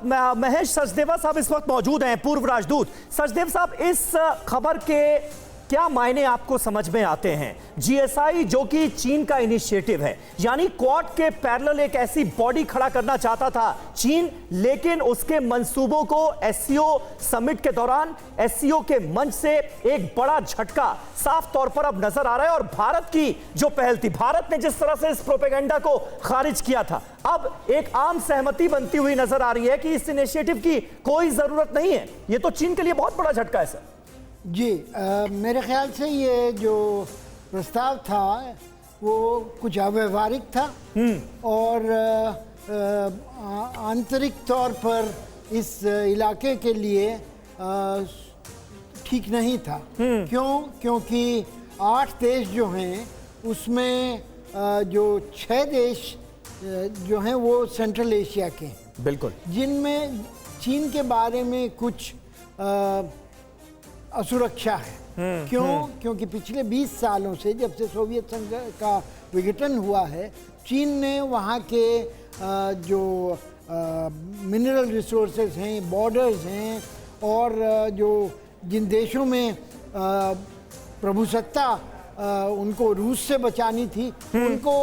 महेश सचदेवा साहब इस वक्त मौजूद हैं, पूर्व राजदूत। सचदेव साहब, इस खबर के क्या मायने आपको समझ में आते हैं? जीएसआई जो कि चीन का इनिशिएटिव है, यानी क्वाड के पैरेलल एक ऐसी बॉडी खड़ा करना चाहता था चीन, लेकिन उसके मंसूबों को एससीओ समिट के दौरान एससीओ के मंच से एक बड़ा झटका साफ तौर पर अब नजर आ रहा है। और भारत की जो पहल थी, भारत ने जिस तरह से इस प्रोपेगेंडा को खारिज किया था, अब एक आम सहमति बनती हुई नजर आ रही है कि इस इनिशिएटिव की कोई जरूरत नहीं है। यह तो चीन के लिए बहुत बड़ा झटका है सर। जी, मेरे ख्याल से ये जो प्रस्ताव था वो कुछ अव्यवहारिक था और आंतरिक तौर पर इस इलाके के लिए ठीक नहीं था। क्योंकि 8 देश जो हैं उसमें जो 6 देश जो हैं वो सेंट्रल एशिया के हैं, बिल्कुल, जिनमें चीन के बारे में कुछ असुरक्षा है। क्योंकि पिछले 20 सालों से, जब से सोवियत संघ का विघटन हुआ है, चीन ने वहाँ के जो मिनरल रिसोर्सेज हैं, बॉर्डर्स हैं, और जो जिन देशों में प्रभुसत्ता उनको रूस से बचानी थी, उनको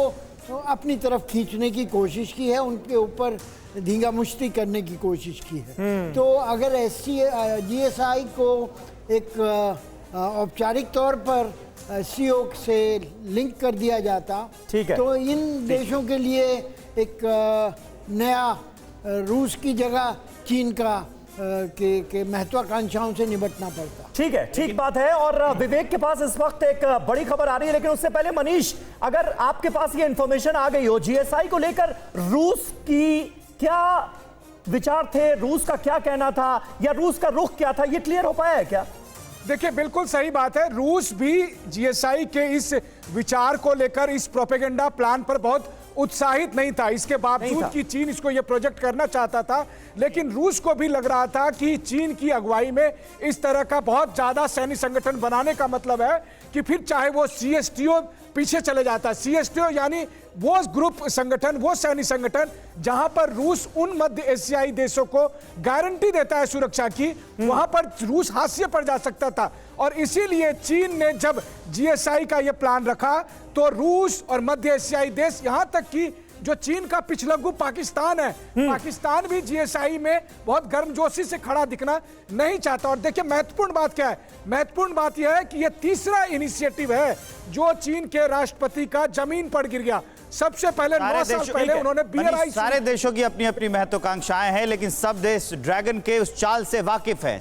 अपनी तरफ खींचने की कोशिश की है, उनके ऊपर धींगा मुश्ती करने की कोशिश की है। तो अगर जीएसआई को एक औपचारिक तौर पर सीओ से लिंक कर दिया जाता, ठीक है, तो इन देशों के लिए एक नया रूस की जगह चीन का के महत्वाकांक्षाओं से निपटना पड़ता। ठीक है, ठीक बात है। और विवेक के पास इस वक्त एक बड़ी खबर आ रही है, लेकिन उससे पहले मनीष, अगर आपके पास ये इंफॉर्मेशन आ गई हो जीएसआई को लेकर, रूस की क्या विचार थे, रूस का क्या कहना था, या रूस का रुख क्या था, ये क्लियर हो पाया है क्या? देखिए, बिल्कुल सही बात है। रूस भी जीएसआई के इस विचार को लेकर, इस प्रोपेगेंडा प्लान पर बहुत उत्साहित नहीं था। इसके बावजूद कि चीन इसको ये प्रोजेक्ट करना चाहता था, लेकिन रूस को भी लग रहा था कि चीन की अगुवाई में इस तरह का बहुत ज्यादा सैन्य संगठन बनाने का मतलब है कि फिर चाहे वो सीएसटीओ पीछे चले जाता। सीएसटीओ यानी वो ग्रुप संगठन, वो सैन्य संगठन जहां पर रूस उन मध्य एशियाई देशों को गारंटी देता है सुरक्षा की, वहां पर रूस हाशिए पर जा सकता था। और इसीलिए चीन ने जब जीएसआई का यह प्लान रखा, तो रूस और मध्य एशियाई देश, यहां तक कि जो चीन का पिछलग्गू पाकिस्तान है, पाकिस्तान भी जीएसआई में बहुत गर्मजोशी से खड़ा दिखना नहीं चाहता। और देखिए, महत्वपूर्ण बात क्या है? महत्वपूर्ण बात यह है कि यह तीसरा इनिशिएटिव है जो चीन के राष्ट्रपति का जमीन पर गिर गया। सबसे पहले 9 साल पहले उन्होंने BRI। सारे देशों की अपनी अपनी महत्वाकांक्षाएं हैं, लेकिन सब देश ड्रैगन के उस चाल से वाकिफ है।